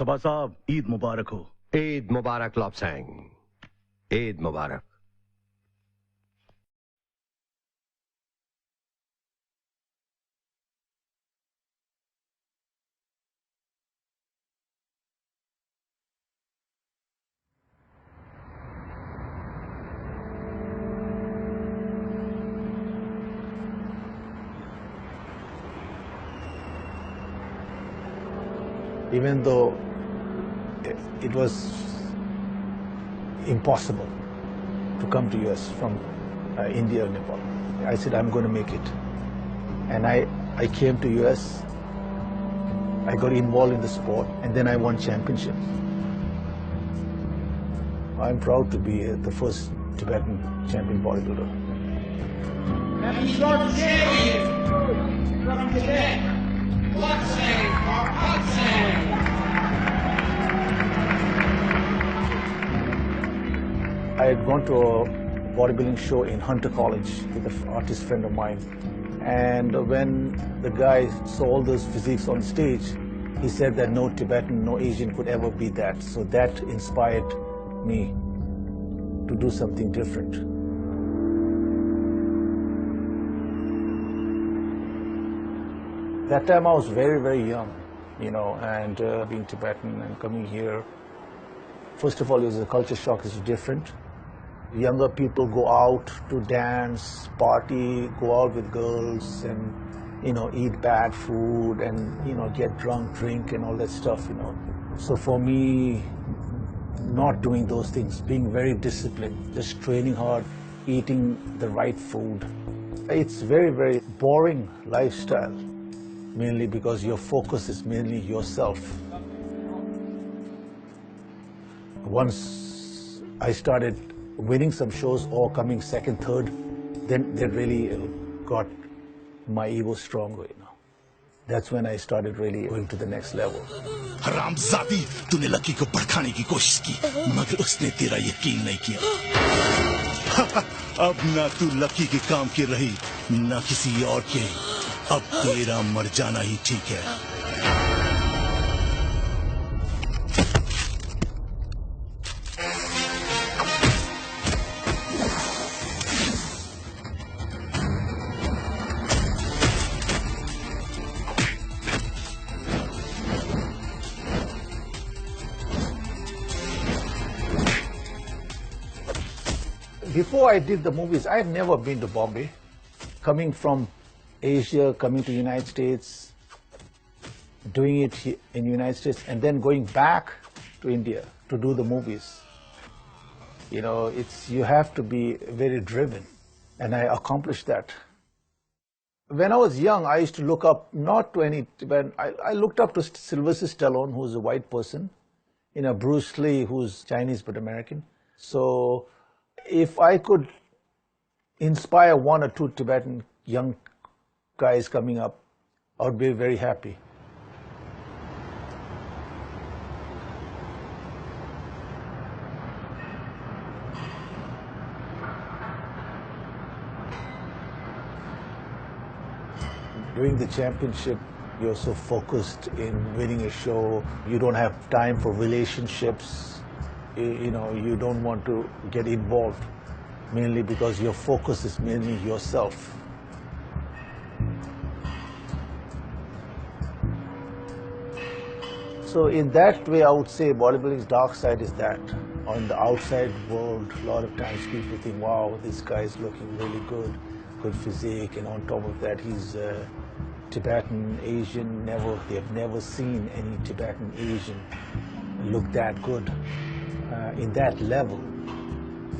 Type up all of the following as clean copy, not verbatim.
सबा साहब, ईद मुबारक हो। ईद मुबारक लॉपसैंग, ईद मुबारक। Even though it was impossible to come to US from India or Nepal, I said, I'm going to make it. And I came to US, I got involved in the sport, and then I won championship. I'm proud to be the first Tibetan champion bodybuilder. Happy short champion from Tibet, Lopsang or Lopsang. I had gone to a bodybuilding show in Hunter College with an artist friend of mine. And when the guy saw all those physiques on stage, he said that no Tibetan, no Asian could ever be that. So that inspired me to do something different. That time I was very, very young, and being Tibetan and coming here. First of all, it was a culture shock. It's different. Younger people go out to dance, party, go out with girls and, eat bad food and, get drunk, drink and all that stuff, So for me, not doing those things, being very disciplined, just training hard, eating the right food. It's very, very boring lifestyle, mainly because your focus is mainly yourself. Once I started winning some shows or coming second, third, then that really got my ego stronger, That's when I started really going to the next level. हरामजादी, तूने lucky को भड़काने की कोशिश की, मगर उसने तेरा यकीन नहीं किया। अब ना तू लकी के काम की रही, ना किसी और के। अब तेरा मर जाना ही ठीक है। Before I did the movies, I had never been to Bombay. Coming from Asia, coming to the United States, doing it in the United States, and then going back to India to do the movies. You have to be very driven, and I accomplished that. When I was young, I used to look up, not to any Tibetan, I looked up to Sylvester Stallone, who's a white person, Bruce Lee, who's Chinese but American. So if I could inspire one or two Tibetan young guys coming up, I would be very happy. During the championship, you're so focused in winning a show, you don't have time for relationships. You don't want to get involved, mainly because your focus is mainly yourself. So in that way, I would say bodybuilding's dark side is that. On the outside world, a lot of times people think, wow, this guy is looking really good physique, and on top of that, he's Tibetan, Asian. They've never seen any Tibetan Asian look that good. In that level,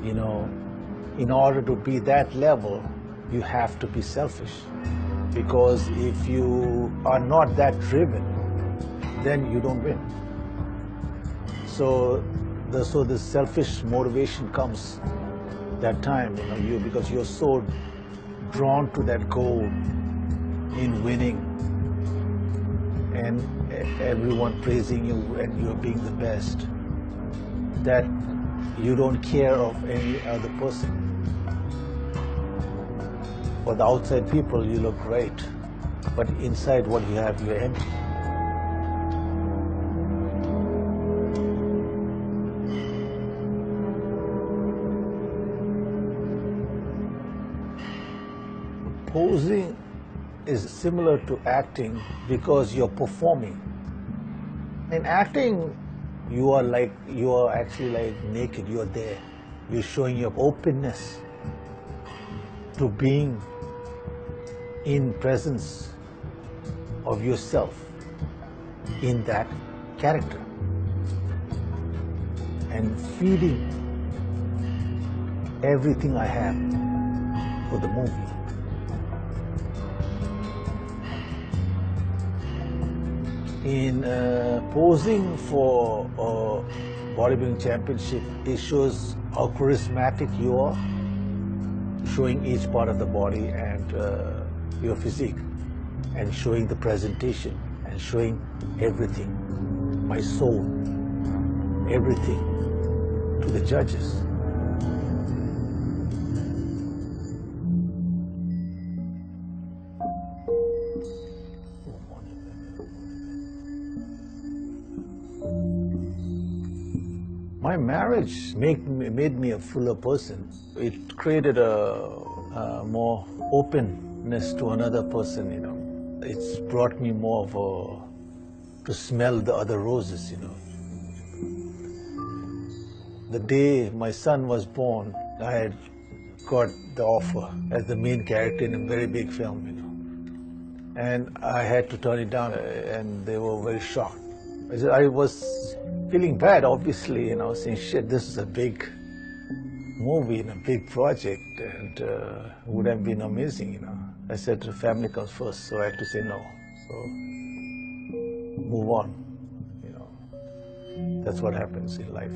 in order to be that level, you have to be selfish. Because if you are not that driven, then you don't win. So the selfish motivation comes that time, because you're so drawn to that goal in winning and everyone praising you and you're being the best, that you don't care of any other person. For the outside people, you look great, but inside what you have, you're empty. Posing is similar to acting because you're performing. In acting, you are actually like naked, you're there. You're showing your openness to being in presence of yourself in that character and feeding everything I have for the movie. In posing for a bodybuilding championship, it shows how charismatic you are, showing each part of the body and your physique, and showing the presentation, and showing everything, my soul, everything to the judges. My marriage made me a fuller person. It created a more openness to another person, you know. It's brought me more of to smell the other roses, you know. The day my son was born, I had got the offer as the main character in a very big film, you know. And I had to turn it down, and they were very shocked. I was feeling bad, obviously, you know, saying, shit, this is a big movie and a big project, and it would have been amazing, you know. I said, family comes first, so I had to say no. So, move on, you know. That's what happens in life.